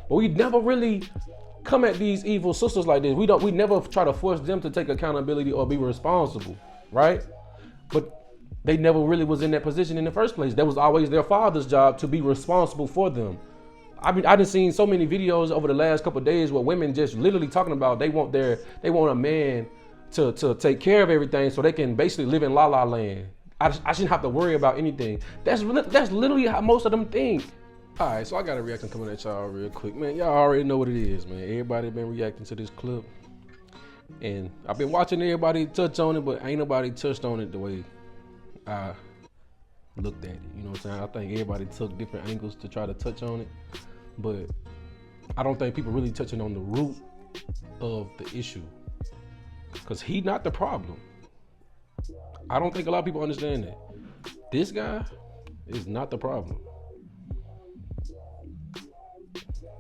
But we never really come at these evil sisters like this. We never try to force them to take accountability or be responsible, right? But they never really was in that position in the first place. That was always their father's job to be responsible for them. I mean, I done seen so many videos over the last couple of days where women just literally talking about they want a man to take care of everything so they can basically live in la la land. I shouldn't have to worry about anything. That's literally how most of them think. All right, so I got a reaction coming at y'all real quick, man. Y'all already know what it is, man. Everybody been reacting to this clip, and I've been watching everybody touch on it, but ain't nobody touched on it the way I looked at it. You know what I'm saying? I think everybody took different angles to try to touch on it, but I don't think people really touching on the root of the issue, because he not the problem. I don't think a lot of people understand that. This guy is not the problem.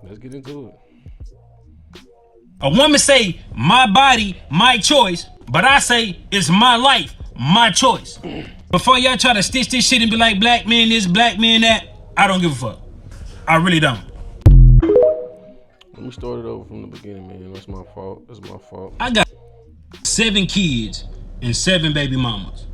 Let's get into it. A woman say, my body, my choice, but I say, it's my life, my choice. Before y'all try to stitch this shit and be like, black men this, black men that, I don't give a fuck. I really don't. Let me start it over from the beginning, man. That's my fault. I got 7 kids and 7 baby mamas.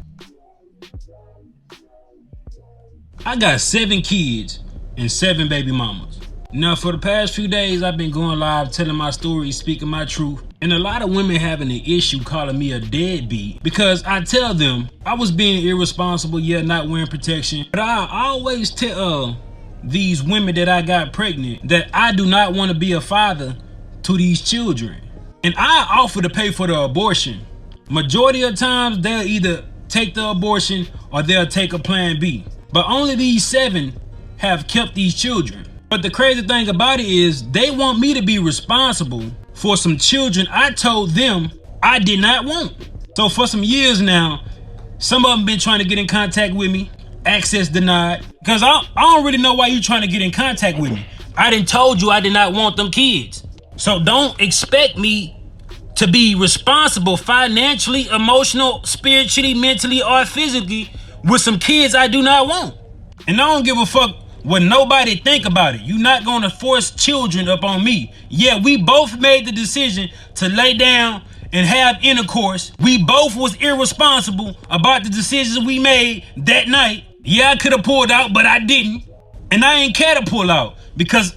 I got 7 kids and 7 baby mamas. Now, for the past few days, I've been going live, telling my story, speaking my truth. And a lot of women having an issue calling me a deadbeat because I tell them I was being irresponsible, not wearing protection. But I always tell these women that I got pregnant that I do not want to be a father to these children. And I offer to pay for the abortion. Majority of times, they'll either take the abortion or they'll take a plan B. But only these 7 have kept these children. But the crazy thing about it is they want me to be responsible for some children I told them I did not want. So for some years now, some of them been trying to get in contact with me, access denied, because I don't really know why you trying to get in contact with me. I done told you I did not want them kids. So don't expect me to be responsible financially, emotional, spiritually, mentally, or physically with some kids I do not want. And I don't give a fuck what nobody think about it. You're not gonna force children up on me. Yeah, we both made the decision to lay down and have intercourse. We both was irresponsible about the decisions we made that night. Yeah, I could have pulled out, but I didn't. And I ain't care to pull out because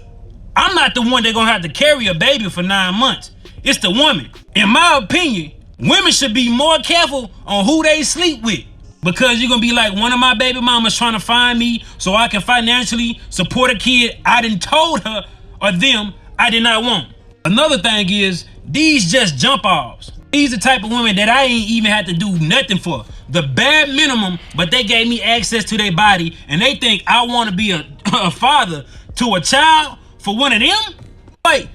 I'm not the one that gonna have to carry a baby for 9 months. It's the woman. In my opinion, women should be more careful on who they sleep with. Because you're gonna be like, one of my baby mamas trying to find me so I can financially support a kid I done told her or them I did not want. Another thing is, these just jump offs. These the type of women that I ain't even had to do nothing for. The bare minimum, but they gave me access to their body and they think I wanna be a father to a child for one of them? Like,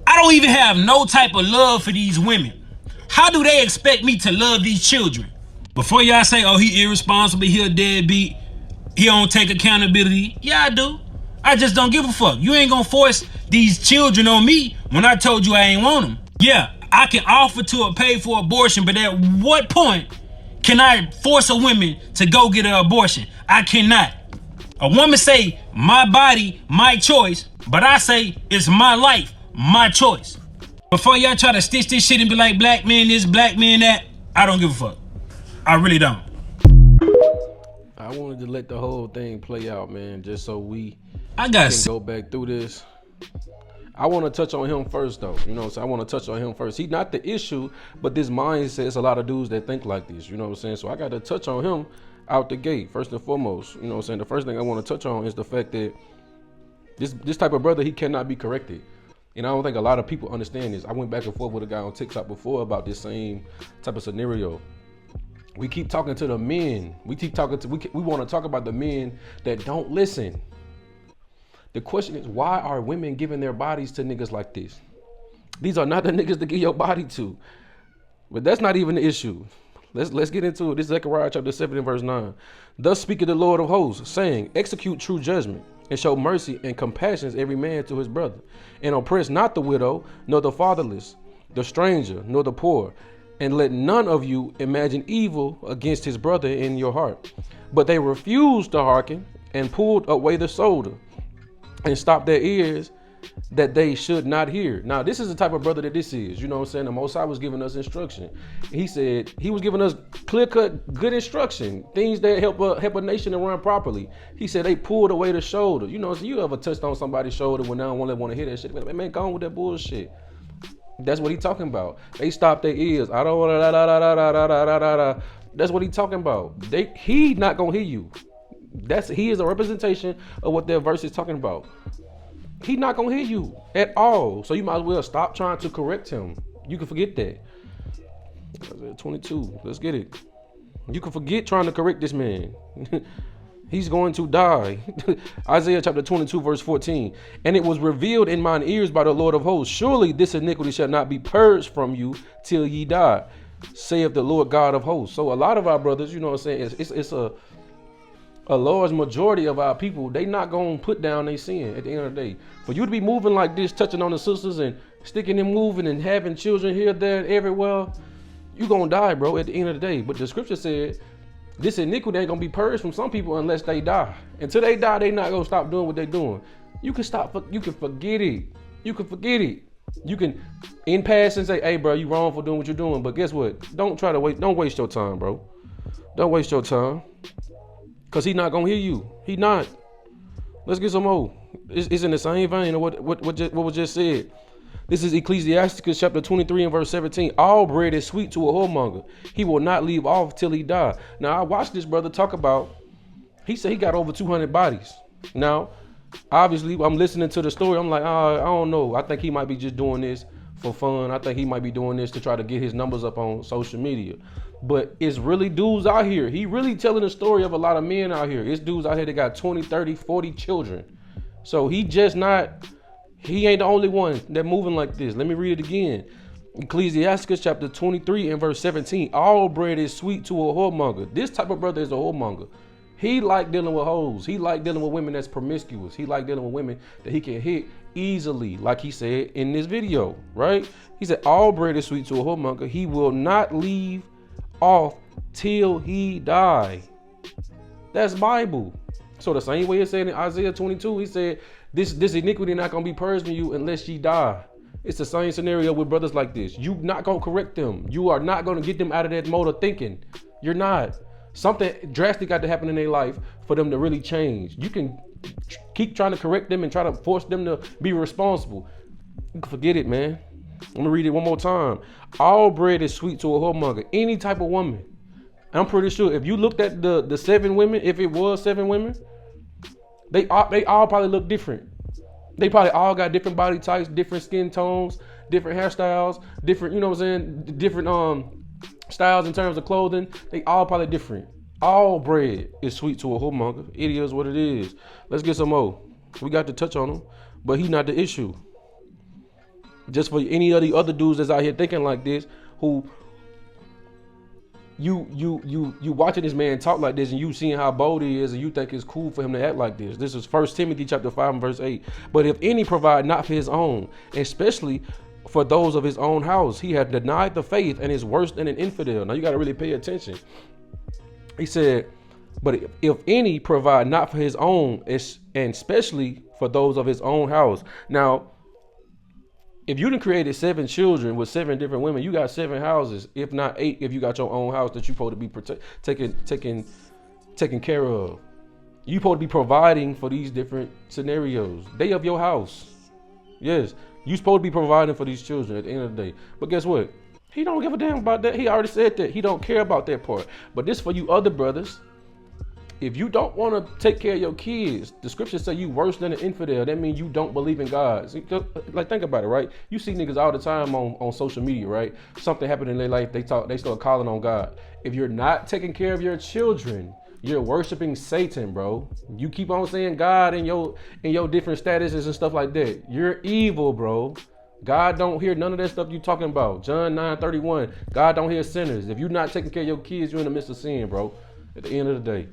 I don't even have no type of love for these women. How do they expect me to love these children? Before y'all say, oh, he irresponsible, he a deadbeat, he don't take accountability. Yeah, I do. I just don't give a fuck. You ain't gonna force these children on me when I told you I ain't want them. Yeah, I can offer to pay for abortion, but at what point can I force a woman to go get an abortion? I cannot. A woman say, my body, my choice, but I say, it's my life, my choice. Before y'all try to stitch this shit and be like, black men this, black men that, I don't give a fuck. I really don't. I wanted to let the whole thing play out, man, just so we can go back through this. I want to touch on him first, though. You know what I'm saying? I want to touch on him first. He's not the issue, but this mindset, it's a lot of dudes that think like this. You know what I'm saying? So I got to touch on him out the gate, first and foremost. You know what I'm saying? The first thing I want to touch on is the fact that this type of brother, he cannot be corrected. And I don't think a lot of people understand this. I went back and forth with a guy on TikTok before about this same type of scenario. We keep talking to the men. We want to talk about the men that don't listen. The question is, why are women giving their bodies to niggas like this? These are not the niggas to give your body to. But that's not even the issue. Let's get into it. This is Zechariah chapter 7 and verse 9. Thus speaketh the Lord of hosts, saying, execute true judgment, and show mercy and compassion every man to his brother, and oppress not the widow, nor the fatherless, the stranger, nor the poor, and let none of you imagine evil against his brother in your heart. But they refused to hearken, and pulled away the shoulder, and stopped their ears, that they should not hear. Now, this is the type of brother that this is. You know what I'm saying? The Most High was giving us instruction. He said he was giving us clear-cut, good instruction, things that help a nation to run properly. He said they pulled away the shoulder. You know, so you ever touched on somebody's shoulder when they don't want to hear that shit? Man, go on with that bullshit. That's what he talking about. They stopped their ears. I don't want to. That's what he talking about. He not gonna hear you. He is a representation of what that verse is talking about. He not gonna hear you at all. So you might as well stop trying to correct him. You can forget that. 22. Let's get it. You can forget trying to correct this man. He's going to die. Isaiah chapter 22 verse 14. And it was revealed in mine ears by the Lord of hosts, surely this iniquity shall not be purged from you till ye die, saith the Lord God of hosts. So a lot of our brothers, you know what I'm saying, it's a large majority of our people, they not gonna put down their sin at the end of the day. For you to be moving like this, touching on the sisters and sticking and moving and having children here, there, and everywhere, you gonna die, bro, at the end of the day. But the scripture said this iniquity ain't gonna be purged from some people unless they die. Until they die, they not gonna stop doing what they doing. You can forget it. You can forget it. You can in passing say, hey bro, you wrong for doing what you're doing. But guess what? Don't waste your time, bro. Don't waste your time. Cause he not gonna hear you. He not. Let's get some more. It's in the same vein of what was just said. This is Ecclesiasticus chapter 23 and verse 17. All bread is sweet to a whoremonger. He will not leave off till he die. Now I watched this brother talk about, he said he got over 200 bodies. Now, obviously I'm listening to the story. I'm like, I don't know. I think he might be just doing this for fun. I think he might be doing this to try to get his numbers up on social media. But it's really dudes out here. He really telling the story of a lot of men out here. It's dudes out here that got 20, 30, 40 children. So he ain't the only one that moving like this. Let me read it again. Ecclesiasticus chapter 23 and verse 17. All bread is sweet to a whoremonger. This type of brother is a whoremonger. He like dealing with hoes. He like dealing with women that's promiscuous. He like dealing with women that he can hit easily, like he said in this video, right? He said, all bread is sweet to a whoremonger. He will not leave off till he die. That's Bible. So the same way it said in Isaiah 22, he said, this iniquity not going to be purged from you unless ye die. It's the same scenario with brothers like this. You not going to correct them. You are not going to get them out of that mode of thinking. You're not. Something drastic got to happen in their life for them to really change. You can keep trying to correct them and try to force them to be responsible. Forget it, man. Let me read it one more time. All bread is sweet to a whoremonger. Any type of woman. I'm pretty sure if you looked at the 7 women, if it was 7 women, they all probably look different. They probably all got different body types, different skin tones, different hairstyles, different, you know what I'm saying, different styles in terms of clothing. They all probably different. All bread is sweet to a whoremonger. It is what it is. Let's get some more. We got to touch on him, but he not the issue. Just for any of the other dudes that's out here thinking like this, who you watching this man talk like this and you seeing how bold he is and you think it's cool for him to act like this. This is 1 Timothy chapter 5 and verse 8. But if any provide not for his own, especially for those of his own house, he had denied the faith and is worse than an infidel. Now you got to really pay attention. He said, but if any provide not for his own, and especially for those of his own house. Now, if you done created 7 children with 7 different women, you got 7 houses, if not 8, if you got your own house that you supposed to be taking care of. You supposed to be providing for these different scenarios. They of your house. Yes, you supposed to be providing for these children at the end of the day. But guess what? He don't give a damn about that. He already said that. He don't care about that part. But this for you other brothers. If you don't want to take care of your kids, the scriptures say you worse than an infidel. That means you don't believe in God. Like, think about it, right? You see niggas all the time on social media, right? Something happened in their life, they start calling on God. If you're not taking care of your children, you're worshiping Satan, bro. You keep on saying God in your different statuses and stuff like that. You're evil, bro. God don't hear none of that stuff you talking about. John 9:31. God don't hear sinners. If you're not taking care of your kids, you're in the midst of sin, bro. At the end of the day.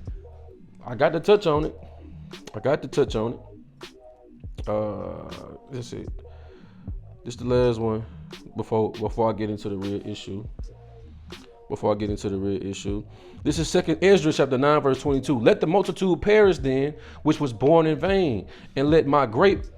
I got to touch on it. That's it. This the last one before I get into the real issue. This is 2 Esdras chapter 9 verse 22. Let the multitude perish then, which was born in vain, and let my great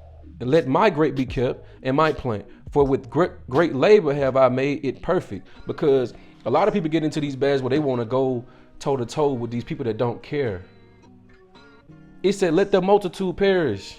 and let my grape be kept and my plant. For with great labor have I made it perfect. Because a lot of people get into these bads where they want to go toe to toe with these people that don't care. It said, let the multitude perish.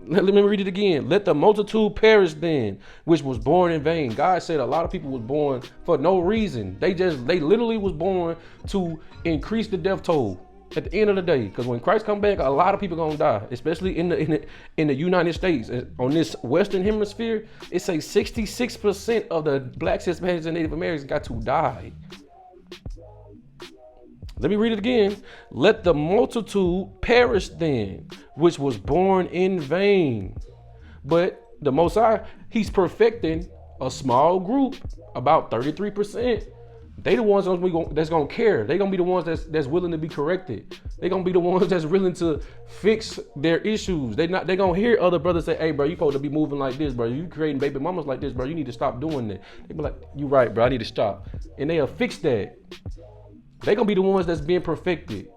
Let me read it again. Let the multitude perish then, which was born in vain. God said a lot of people was born for no reason. They literally was born to increase the death toll at the end of the day. Because when Christ come back, a lot of people gonna die, especially in the United States. On this Western hemisphere, it says 66% of the blacks, Hispanics, and Native Americans got to die. Let me read it again. Let the multitude perish then, which was born in vain. But the Most High, he's perfecting a small group, about 33%. They the ones that's gonna care. They gonna be the ones that's willing to be corrected. They gonna be the ones that's willing to fix their issues. They gonna hear other brothers say, hey bro, you supposed to be moving like this, bro. You creating baby mamas like this, bro. You need to stop doing that. They be like, you right, bro, I need to stop. And they'll fix that. They gonna be the ones that's being perfected.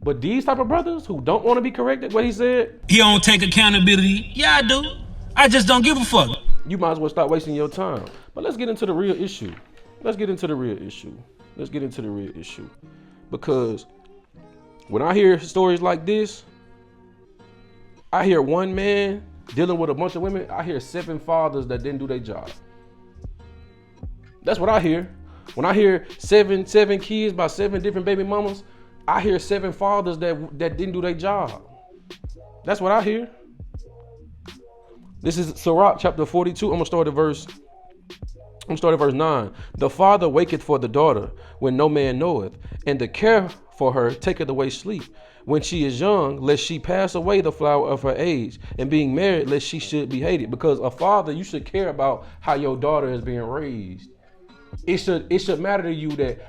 But these type of brothers who don't want to be corrected, what he said, He don't take accountability. Yeah, I do. I just don't give a fuck. You might as well stop wasting your time. But let's get into the real issue. Because when I hear stories like this, I hear one man dealing with a bunch of women. I hear 7 fathers that didn't do their job. That's what I hear. When I hear seven kids by 7 different baby mamas, I hear 7 fathers that didn't do their job. That's what I hear. This is Sirach chapter 42. I'm gonna start at verse 9. The father waketh for the daughter when no man knoweth, and the care for her taketh away sleep. When she is young, lest she pass away the flower of her age, and being married, lest she should be hated. Because a father, you should care about how your daughter is being raised. It should matter to you that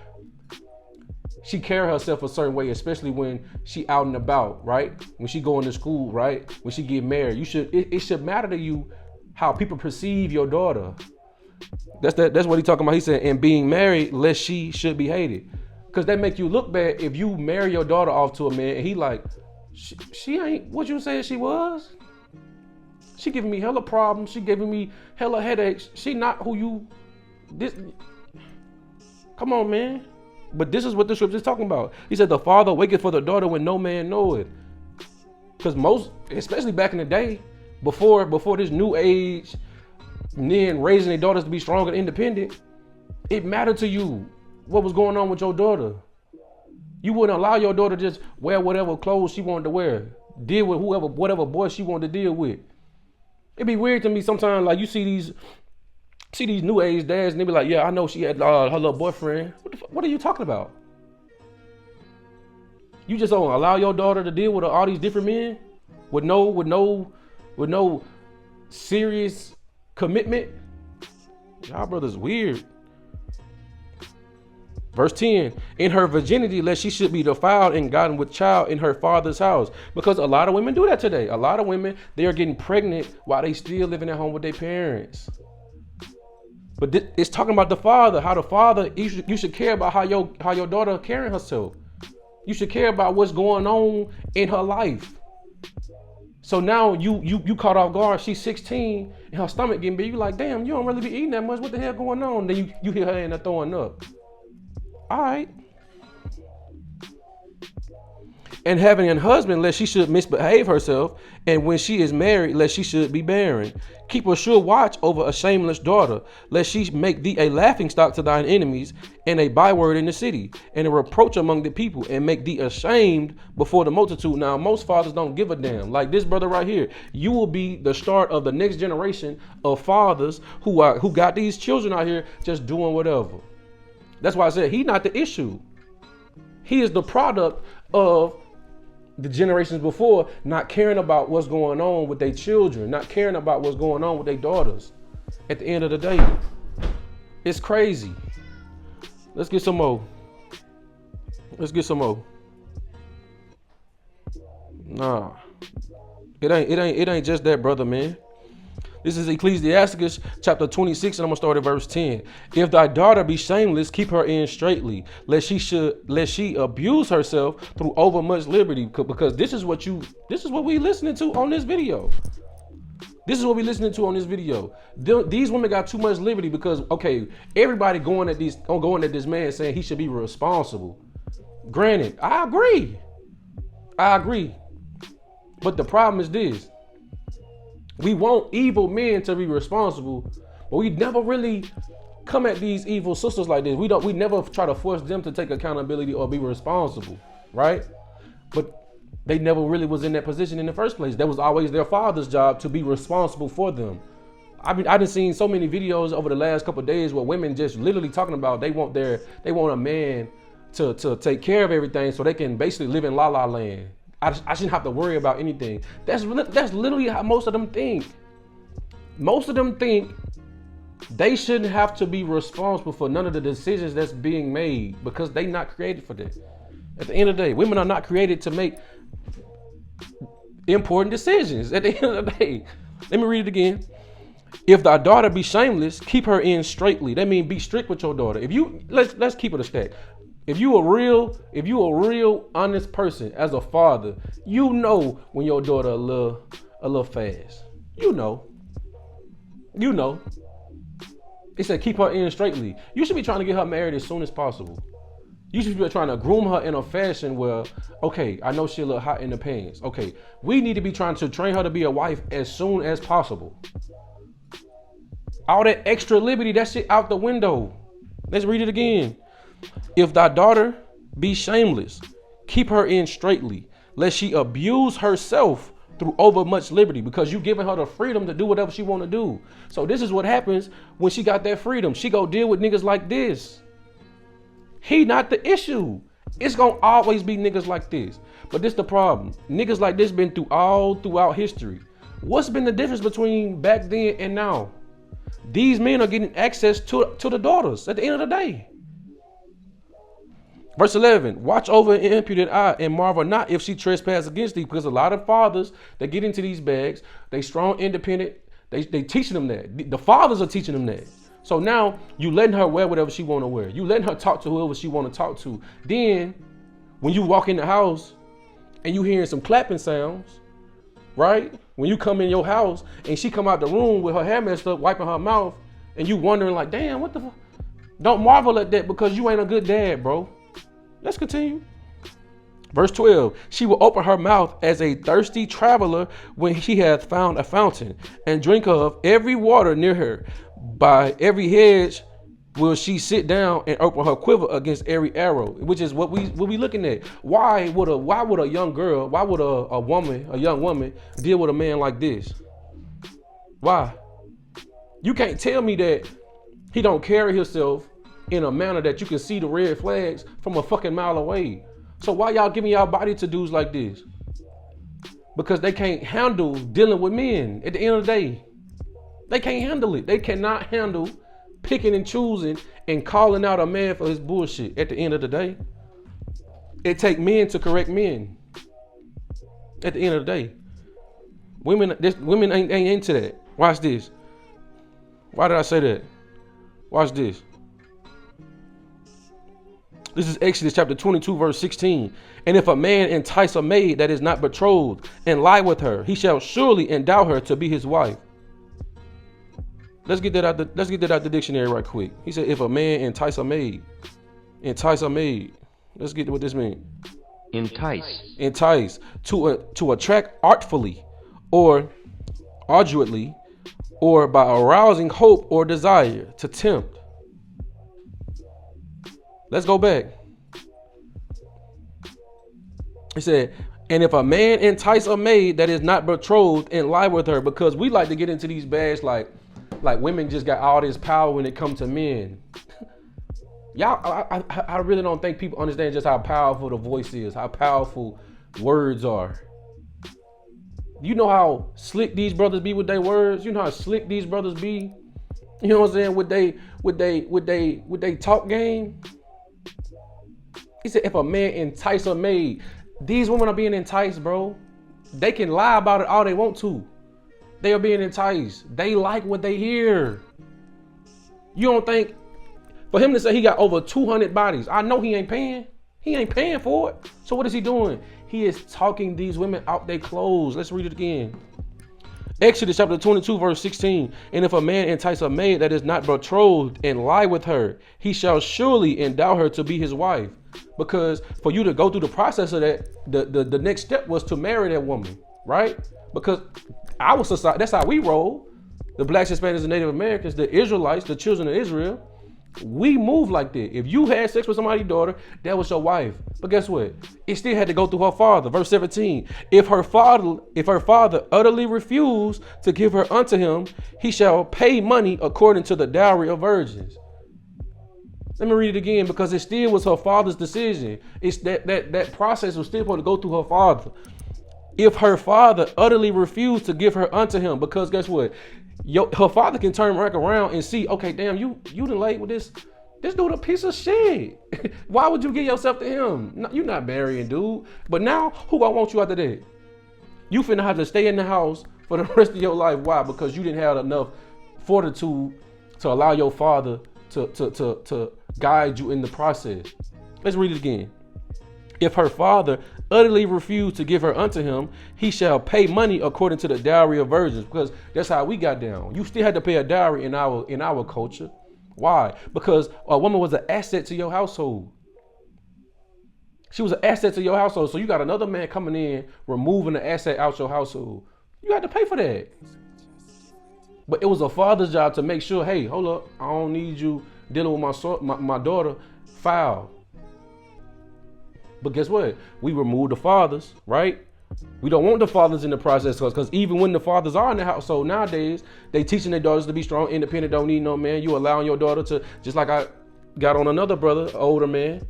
she carry herself a certain way, especially when she out and about, right? When she going to school, right? When she get married, it should matter to you how people perceive your daughter. That's what he talking about. He said, and being married, lest she should be hated. Because that make you look bad if you marry your daughter off to a man and he like, she ain't what you said she was. She giving me hella problems. She giving me hella headaches. She not who you, this. Come on, man. But this is what the scripture is talking about. He said, the father waketh for the daughter when no man knoweth. Because most, especially back in the day, before this new age, men raising their daughters to be strong and independent, it mattered to you what was going on with your daughter. You wouldn't allow your daughter to just wear whatever clothes she wanted to wear, deal with whatever boy she wanted to deal with. It'd be weird to me sometimes, like you see these new age dads and they be like, yeah, I know she had her little boyfriend. What are you talking about? You just don't allow your daughter to deal with all these different men with no serious commitment? Y'all brothers weird. Verse 10, in her virginity, lest she should be defiled and gotten with child in her father's house. Because a lot of women do that today. A lot of women, they are getting pregnant while they still living at home with their parents. But it's talking about the father, how the father, you should care about how your daughter carrying herself. You should care about what's going on in her life. So now you caught off guard. She's 16 and her stomach getting big. You like, damn, you don't really be eating that much. What the hell going on? Then you hear her in there throwing up. All right. And having a husband, lest she should misbehave herself, and when she is married, lest she should be barren. Keep a sure watch over a shameless daughter, lest she make thee a laughingstock to thine enemies, and a byword in the city, and a reproach among the people, and make thee ashamed before the multitude. Now, most fathers don't give a damn. Like this brother right here, you will be the start of the next generation of fathers who got these children out here just doing whatever. That's why I said he's not the issue. He is the product of the generations before not caring about what's going on with their children, not caring about what's going on with their daughters. At the end of the day, it's crazy. Let's get some more. Nah, it ain't just that, brother, man. This is Ecclesiasticus chapter 26, and I'm gonna start at verse 10. If thy daughter be shameless, keep her in straitly, lest she abuse herself through overmuch liberty. Because this is what we listening to on this video. This is what we listening to on this video. These women got too much liberty because, okay, everybody going at this man saying he should be responsible. Granted, I agree. But the problem is this. We want evil men to be responsible, but we never really come at these evil sisters like this. We never try to force them to take accountability or be responsible, right? But they never really was in that position in the first place. That was always their father's job to be responsible for them. I done seen so many videos over the last couple of days where women just literally talking about they want a man to take care of everything so they can basically live in la la land. I shouldn't have to worry about anything. That's literally how most of them think. Most of them think they shouldn't have to be responsible for none of the decisions that's being made because they not created for that. At the end of the day, women are not created to make important decisions. At the end of the day, let me read it again. If thy daughter be shameless, keep her in straitly. That means be strict with your daughter. If you let's keep it a stack. If you a real honest person as a father, you know when your daughter a little fast. You know. It said keep her in straightly. You should be trying to get her married as soon as possible. You should be trying to groom her in a fashion where, okay, I know she a little hot in the pants. Okay, we need to be trying to train her to be a wife as soon as possible. All that extra liberty, that shit out the window. Let's read it again. If thy daughter be shameless, keep her in straitly, lest she abuse herself through overmuch liberty, because you giving her the freedom to do whatever she want to do. So this is what happens when she got that freedom. She go deal with niggas like this. He not the issue. It's gonna always be niggas like this. But this the problem. Niggas like this been throughout history. What's been the difference between back then and now? These men are getting access to the daughters at the end of the day. Verse 11, watch over an impudent eye and marvel not if she trespass against thee, because a lot of fathers that get into these bags, they strong, independent, they teaching them that. The fathers are teaching them that. So now you letting her wear whatever she want to wear. You letting her talk to whoever she want to talk to. Then when you walk in the house and you hearing some clapping sounds, right? When you come in your house and she come out the room with her hair messed up, wiping her mouth, and you wondering like, damn, what the fuck? Don't marvel at that because you ain't a good dad, bro. Let's continue. Verse 12, she will open her mouth as a thirsty traveler when she hath found a fountain, and drink of every water near her. By every hedge will she sit down and open her quiver against every arrow, which is what we looking at. Why would a young girl, why would a young woman deal with a man like this? Why? You can't tell me that he don't carry himself in a manner that you can see the red flags from a fucking mile away. So why y'all giving y'all body to dudes like this? Because they can't handle dealing with men at the end of the day. They can't handle it. They cannot handle picking and choosing and calling out a man for his bullshit at the end of the day. It take men to correct men at the end of the day. Women ain't into that. Watch this. Why did I say that? Watch this. This is Exodus chapter 22, verse 16. And if a man entice a maid that is not betrothed and lie with her, he shall surely endow her to be his wife. Let's get that out the dictionary right quick. He said, if a man entice a maid. Let's get to what this means. Entice. To attract artfully or arduously or by arousing hope or desire, to tempt. Let's go back. He said, and if a man entice a maid that is not betrothed and lie with her, because we like to get into these bags like women just got all this power when it comes to men. Y'all, I really don't think people understand just how powerful the voice is, how powerful words are. You know how slick these brothers be with their words? You know how slick these brothers be? You know what I'm saying? With they talk game? He said, if a man entice a maid, these women are being enticed, bro. They can lie about it all they want to. They are being enticed. They like what they hear. You don't think, for him to say he got over 200 bodies, I know he ain't paying. He ain't paying for it. So what is he doing? He is talking these women out their clothes. Let's read it again. Exodus chapter 22, verse 16. And if a man entice a maid that is not betrothed and lie with her, he shall surely endow her to be his wife. Because for you to go through the process of that, the next step was to marry that woman, right? Because our society, that's how we roll. The blacks, Hispanics, and Native Americans, the Israelites, the children of Israel, we move like that. If you had sex with somebody's daughter, that was your wife. But guess what? It still had to go through her father. Verse 17. If her father utterly refused to give her unto him, he shall pay money according to the dowry of virgins. Let me read it again, because it still was her father's decision. It's that process was still supposed to go through her father. If her father utterly refused to give her unto him, because guess what? Her father can turn back around and see, okay, damn, you done laid with this dude a piece of shit. Why would you give yourself to him? No, you're not marrying, dude. But now, who gonna want you after that? You finna have to stay in the house for the rest of your life. Why? Because you didn't have enough fortitude to allow your father to guide you in the process. Let's read it again. If her father utterly refused to give her unto him, he shall pay money according to the dowry of virgins. Because that's how we got down. You still had to pay a dowry in our culture. Why? Because a woman was an asset to your household. She was an asset to your household. So you got another man coming in, removing the asset out your household. You had to pay for that. But it was a father's job to make sure, hey, hold up, I don't need you dealing with my daughter foul. But guess what? We remove the fathers, right? We don't want the fathers in the process, because even when the fathers are in the household nowadays, they teaching their daughters to be strong, independent, don't need no man. You allowing your daughter to, just like I got on another brother, older man.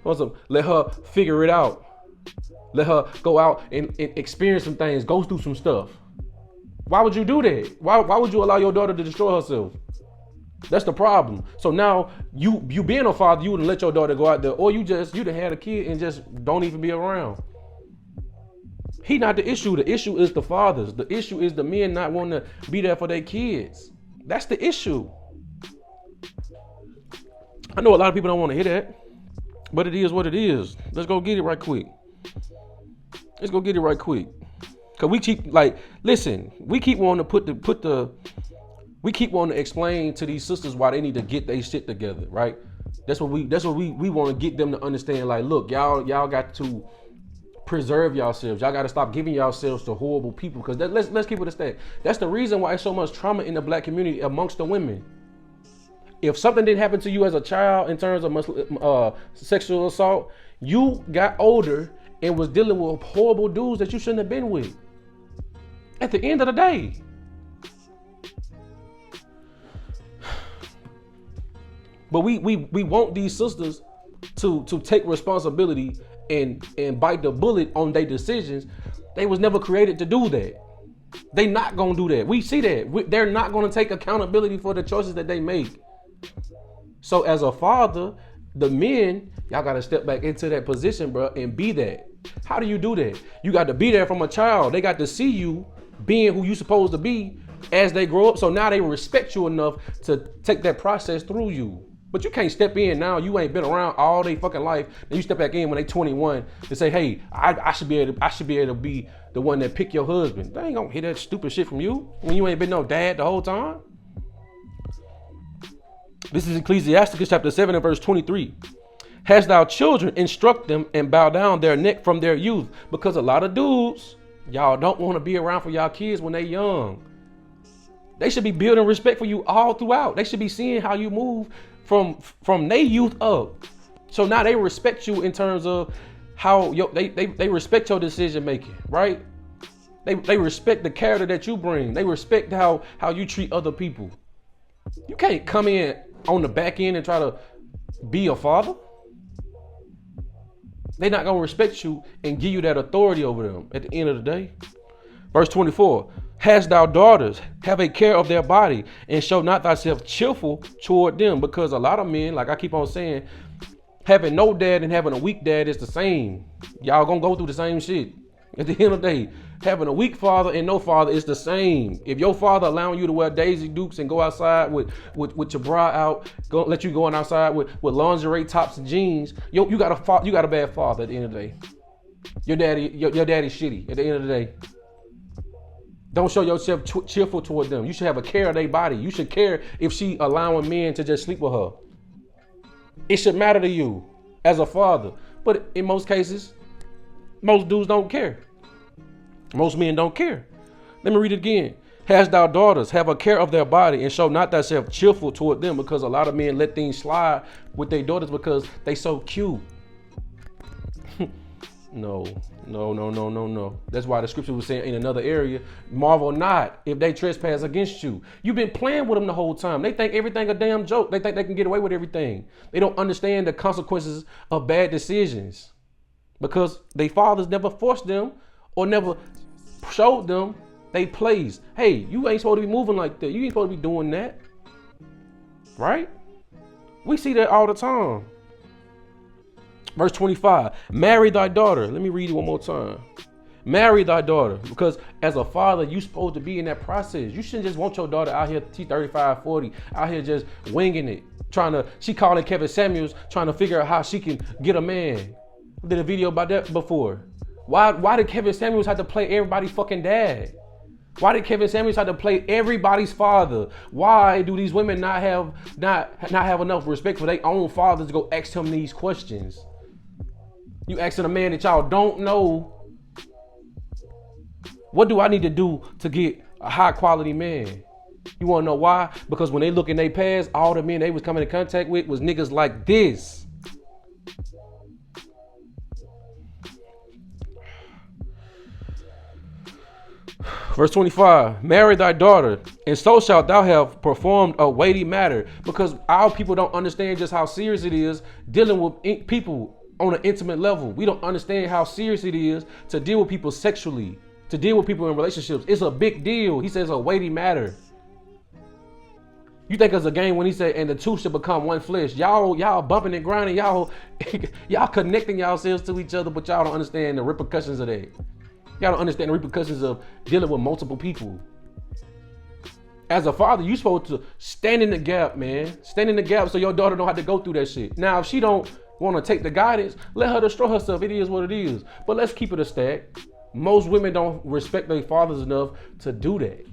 Awesome. Let her figure it out. Let her go out and experience some things, go through some stuff. Why would you do that? Why would you allow your daughter to destroy herself? That's the problem. So now you being a father, you wouldn't let your daughter go out there, or you done had a kid and just don't even be around. He not the issue. The issue is the fathers. The issue is the men not wanting to be there for their kids. That's the issue. I know a lot of people don't want to hear that, but it is what it is. Let's go get it right quick. Cause we keep we keep wanting to we keep wanting to explain to these sisters why they need to get their shit together, right? That's what we want to get them to understand. Like, look, y'all got to preserve yourselves. Y'all got to stop giving yourselves to horrible people. Because let's keep it a stat. That's the reason why there's so much trauma in the black community amongst the women. If something didn't happen to you as a child in terms of sexual assault, you got older and was dealing with horrible dudes that you shouldn't have been with. At the end of the day. But we want these sisters to take responsibility and bite the bullet on their decisions. They was never created to do that. They not gonna do that. We see that. They're not gonna take accountability for the choices that they make. So as a father, the men, y'all gotta step back into that position, bro, and be that. How do you do that? You got to be there from a child. They got to see you being who you supposed to be as they grow up. So now they respect you enough to take that process through you. But you can't step in now. You ain't been around all day fucking life. Then you step back in when they 21 to say, hey, I should be able to be the one that pick your husband. They ain't gonna hear that stupid shit from you when you ain't been no dad the whole time. This is Ecclesiasticus chapter 7 and verse 23. Hast thou children, instruct them and bow down their neck from their youth. Because a lot of dudes, y'all don't want to be around for y'all kids when they young. They should be building respect for you all throughout. They should be seeing how you move from their youth up. So now they respect you in terms of how they respect your decision making, right? They respect the character that you bring. They respect how you treat other people. You can't come in on the back end and try to be a father. They're not going to respect you and give you that authority over them at the end of the day. Verse 24, hast thou daughters, have a care of their body, and show not thyself cheerful toward them. Because a lot of men, like I keep on saying, having no dad and having a weak dad is the same. Y'all gonna go through the same shit. At the end of the day, having a weak father and no father is the same. If your father allowing you to wear Daisy Dukes and go outside with your bra out, let you go on outside with lingerie tops and jeans, you got a bad father at the end of the day. Your daddy's shitty at the end of the day. Don't show yourself cheerful toward them. You should have a care of their body. You should care if she allowing men to just sleep with her. It should matter to you as a father. But in most cases, most dudes don't care. Most men don't care. Let me read it again. Hast thou daughters, have a care of their body, and show not thyself cheerful toward them, because a lot of men let things slide with their daughters because they so cute. No. That's why the scripture was saying in another area, marvel not if they trespass against you. You've been playing with them the whole time. They think everything a damn joke. They think they can get away with everything. They don't understand the consequences of bad decisions because their fathers never forced them or never showed them they plays. Hey, you ain't supposed to be moving like that. You ain't supposed to be doing that. Right? We see that all the time. Verse 25, marry thy daughter. Let me read it one more time. Marry thy daughter, because as a father, you supposed to be in that process. You shouldn't just want your daughter out here, T35, 40, out here just winging it. She calling Kevin Samuels, trying to figure out how she can get a man. I did a video about that before. Why did Kevin Samuels have to play everybody's fucking dad? Why did Kevin Samuels have to play everybody's father? Why do these women not have enough respect for their own fathers to go ask him these questions? You asking a man that y'all don't know, what do I need to do to get a high quality man? You want to know why? Because when they look in their past, all the men they was coming in contact with was niggas like this. Verse 25, marry thy daughter, and so shalt thou have performed a weighty matter. Because our people don't understand just how serious it is dealing with people on an intimate level. We don't understand how serious it is to deal with people sexually, to deal with people in relationships. It's a big deal. He says a weighty matter. You think it's a game when he said, and the two should become one flesh. Y'all bumping and grinding, y'all connecting yourselves to each other, but y'all don't understand the repercussions of that. Y'all don't understand the repercussions of dealing with multiple people. As a father, you supposed to stand in the gap, man. Stand in the gap so your daughter don't have to go through that shit. Now, if she don't want to take the guidance, let her destroy herself. It is what it is. But let's keep it a stack. Most women don't respect their fathers enough to do that.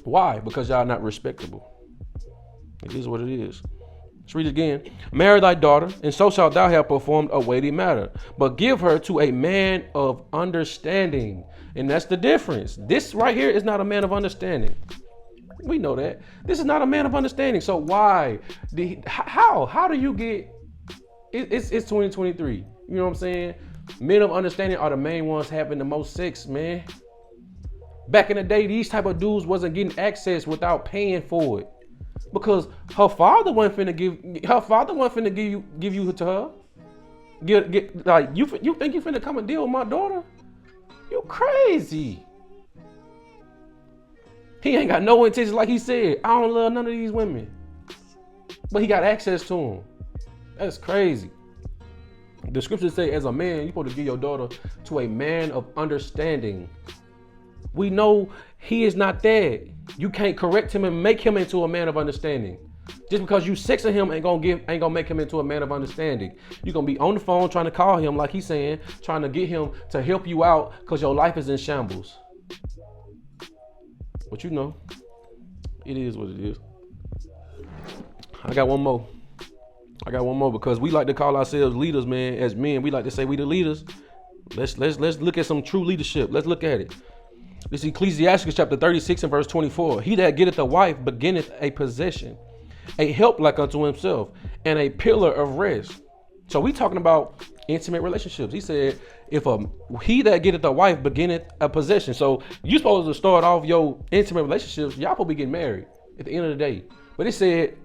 Why? Because y'all not respectable. It is what it is. Let's read it again. Marry thy daughter, and so shalt thou have performed a weighty matter. But give her to a man of understanding. And that's the difference. This right here is not a man of understanding. We know that. This is not a man of understanding. So why? How do you get... It's 2023. You know what I'm saying? Men of understanding are the main ones having the most sex, man. Back in the day, these type of dudes wasn't getting access without paying for it. Because her father wasn't finna give you to her. Like you think you finna come and deal with my daughter? You crazy. He ain't got no intentions, like he said. I don't love none of these women. But he got access to them. That's crazy. The scriptures say, as a man, you're supposed to give your daughter to a man of understanding. We know he is not that. You can't correct him and make him into a man of understanding. Just because you sexing him ain't gonna make him into a man of understanding. You're gonna be on the phone trying to call him, like he's saying, trying to get him to help you out because your life is in shambles. But you know, it is what it is. I got one more because we like to call ourselves leaders, man. As men, we like to say we the leaders. Let's look at some true leadership. Let's look at it. This is Ecclesiastes chapter 36 and verse 24. He that getteth a wife beginneth a possession, a help like unto himself, and a pillar of rest. So we talking about intimate relationships. He said, he that getteth a wife beginneth a possession. So you supposed to start off your intimate relationships. Y'all supposed to be getting married at the end of the day. But it said,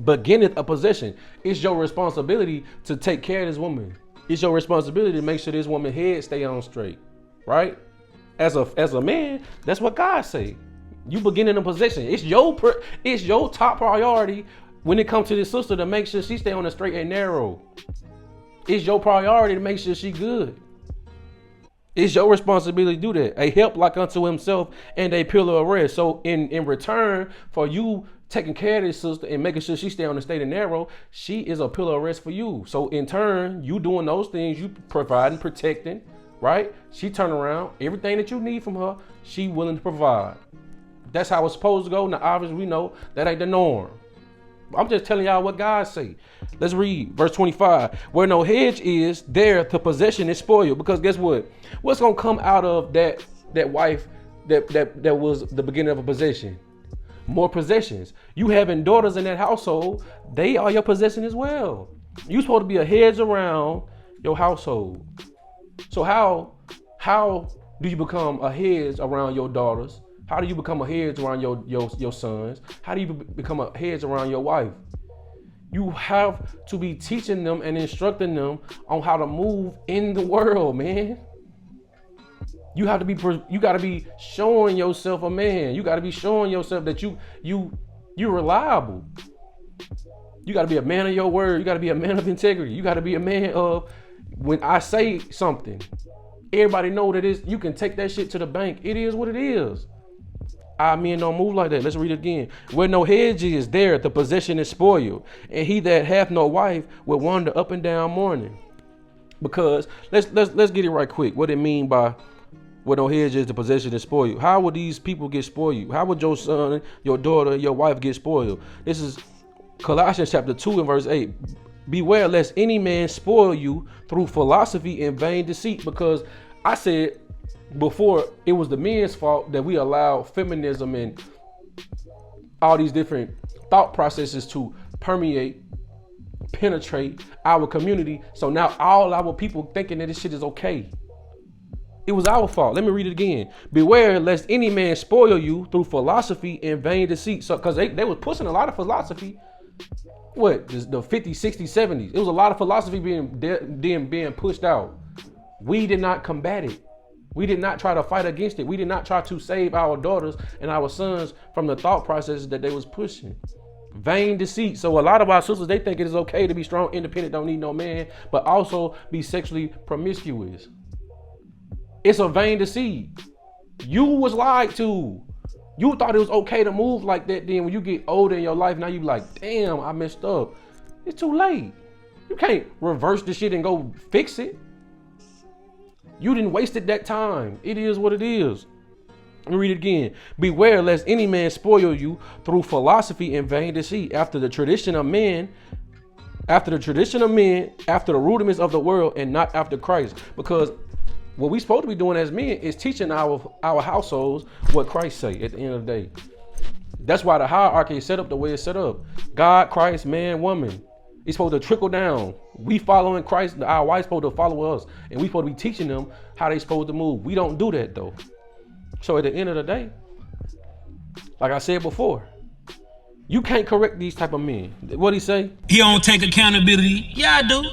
beginneth a possession. It's your responsibility to take care of this woman. It's your responsibility to make sure this woman's head stay on straight, right? As a man, that's what God say. You beginning a possession. It's your top priority when it comes to this sister to make sure she stay on the straight and narrow. It's your priority to make sure she good. It's your responsibility to do that. A help like unto himself and a pillar of rest. So in return for you taking care of this sister and making sure she stay on the straight and narrow, she is a pillar of rest for you. So in turn, you doing those things, you providing, protecting, right? She turn around, everything that you need from her, she willing to provide. That's how it's supposed to go. Now, obviously, we know that ain't the norm. I'm just telling y'all what God say. Let's read verse 25. Where no hedge is, there the possession is spoiled. Because guess what? What's gonna come out of that wife that was the beginning of a possession? More possessions. You having daughters in that household, they are your possession as well. You supposed to be a hedge around your household. So how do you become a hedge around your daughters? How do you become a hedge around your sons? How do you become a hedge around your wife? You have to be teaching them and instructing them on how to move in the world, man. You got to be showing yourself a man. You got to be showing yourself that you're reliable. You got to be a man of your word. You got to be a man of integrity. You got to be a man of, when I say something, everybody know that you can take that shit to the bank. It is what it is. Our men don't move like that. Let's read it again. Where no hedge is, there the possession is spoiled, and he that hath no wife will wander up and down mourning. Because let's get it right quick. What it mean by where no hedge is, the possession is spoiled? How would these people get spoiled? How would your son, your daughter, your wife get spoiled? This is Colossians chapter 2 and verse 8. Beware lest any man spoil you through philosophy and vain deceit. Because I said before, it was the men's fault that we allowed feminism and all these different thought processes to penetrate our community. So now all our people thinking that this shit is okay. It was our fault. Let me read it again. Beware lest any man spoil you through philosophy and vain deceit. So because they was pushing a lot of philosophy. What, the 50s, 60s, 70s. It was a lot of philosophy being pushed out. We did not combat it. We did not try to fight against it. We did not try to save our daughters and our sons from the thought processes that they was pushing. Vain deceit. So a lot of our sisters, they think it is okay to be strong, independent, don't need no man, but also be sexually promiscuous. It's a vain deceit. You was lied to. You thought it was okay to move like that. Then when you get older in your life, now you be like, damn, I messed up. It's too late. You can't reverse the shit and go fix it. You didn't waste it that time. It is what it is. Let me read it again. Beware lest any man spoil you through philosophy and vain deceit, after the tradition of men, after the rudiments of the world, and not after Christ. Because what we supposed to be doing as men is teaching our households what Christ say at the end of the day. That's why the hierarchy is set up the way it's set up. God, Christ, man, woman. It's supposed to trickle down. We following Christ, our wife's supposed to follow us. And we supposed to be teaching them how they supposed to move. We don't do that though. So at the end of the day, like I said before, you can't correct these type of men. What'd he say? He don't take accountability. Yeah, I do.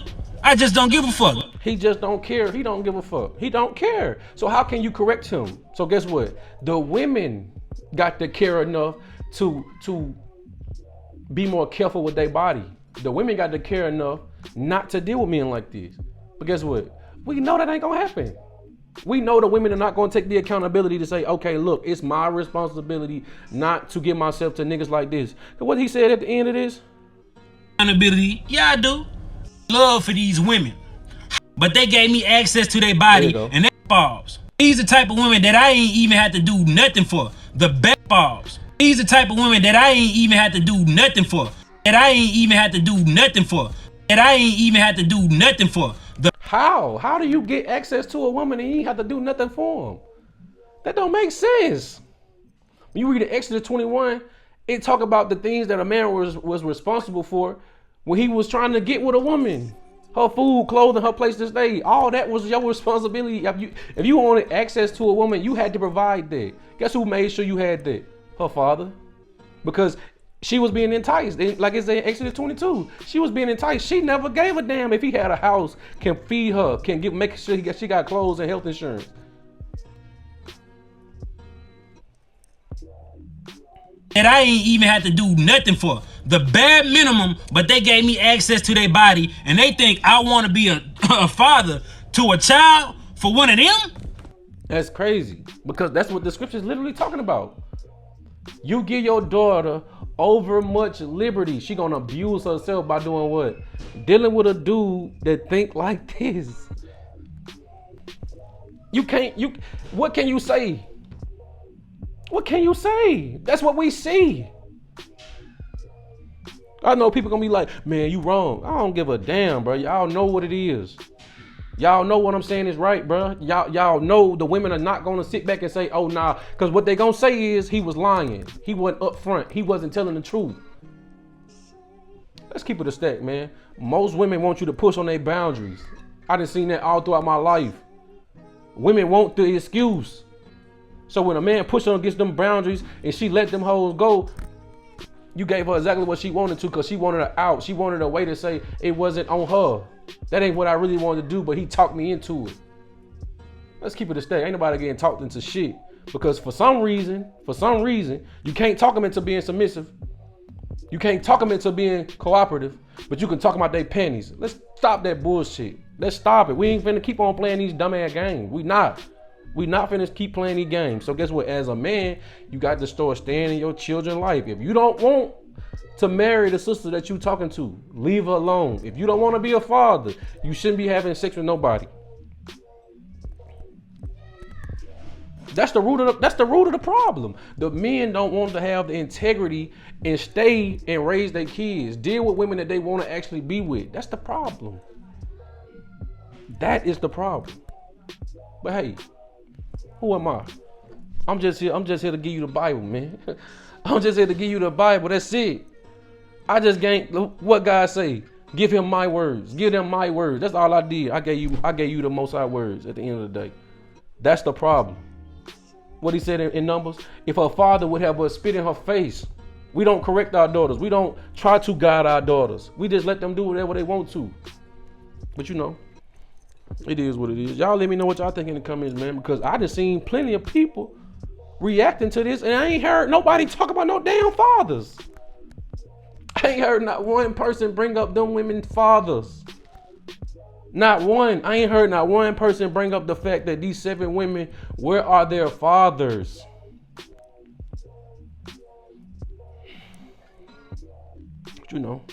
I just don't give a fuck. He just don't care. He don't give a fuck. He don't care. So how can you correct him? So guess what? The women got to care enough to be more careful with their body. The women got to care enough not to deal with men like this. But guess what? We know that ain't gonna happen. We know the women are not gonna take the accountability to say, okay, look, it's my responsibility not to give myself to niggas like this. What he said at the end of this? Accountability, yeah, I do. Love for these women. But they gave me access to their body and their balls. These the type of women that I ain't even had to do nothing for. The best balls. These the type of women that I ain't even had to do nothing for. That I ain't even had to do nothing for. That I ain't even had to do nothing for. How do you get access to a woman and you ain't have to do nothing for them? That don't make sense. When you read Exodus 21, it talk about the things that a man was responsible for when he was trying to get with a woman. Her food, clothing, her place to stay. All that was your responsibility. If you wanted access to a woman, you had to provide that. Guess who made sure you had that? Her father. Because she was being enticed. Like it's in Exodus 22. She was being enticed. She never gave a damn if he had a house, can feed her, can make sure she got clothes and health insurance. That I ain't even had to do nothing for. The bare minimum, but they gave me access to their body, and they think I want to be a father to a child for one of them? That's crazy, because that's what the scripture is literally talking about. You give your daughter over much liberty. She gonna abuse herself by doing what? Dealing with a dude that think like this. What can you say? What can you say? That's what we see. I know people gonna be like, man, you wrong. I don't give a damn, bro. Y'all know what it is. Y'all know what I'm saying is right, bro. Y'all know the women are not gonna sit back and say, oh, nah. Because what they gonna say is he was lying. He wasn't upfront. He wasn't telling the truth. Let's keep it a stack, man. Most women want you to push on their boundaries. I done seen that all throughout my life. Women want the excuse. So when a man pushed on against them boundaries and she let them hoes go, you gave her exactly what she wanted to, because she wanted her out. She wanted a way to say it wasn't on her. That ain't what I really wanted to do, but he talked me into it. Let's keep it a stack. Ain't nobody getting talked into shit. Because for some reason, you can't talk them into being submissive. You can't talk them into being cooperative, but you can talk about their panties. Let's stop that bullshit. Let's stop it. We ain't finna keep on playing these dumbass games. We not finna keep playing these games. So guess what? As a man, you got to start staying in your children's life. If you don't want to marry the sister that you talking to, leave her alone. If you don't want to be a father, you shouldn't be having sex with nobody. That's the root of the problem. The men don't want to have the integrity and stay and raise their kids. Deal with women that they want to actually be with. That's the problem. That is the problem. But hey, who am I? I'm just here to give you the Bible, man. I'm just here to give you the Bible. That's it. I just gained what God say. Give him my words. Give them my words. That's all I did. I gave you the Most High words at the end of the day. That's the problem. What he said in Numbers, if her father would have a spit in her face. We don't correct our daughters. We don't try to guide our daughters. We just let them do whatever they want to. But you know, it is what it is. Y'all let me know what y'all think in the comments, man, because I just seen plenty of people reacting to this, and I ain't heard nobody talk about no damn fathers. I ain't heard not one person bring up them women's fathers. Not one. I ain't heard not one person bring up the fact that these 7 women, where are their fathers? But you know,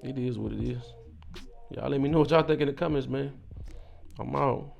it is what it is. Y'all let me know what y'all think in the comments, man. I'm out.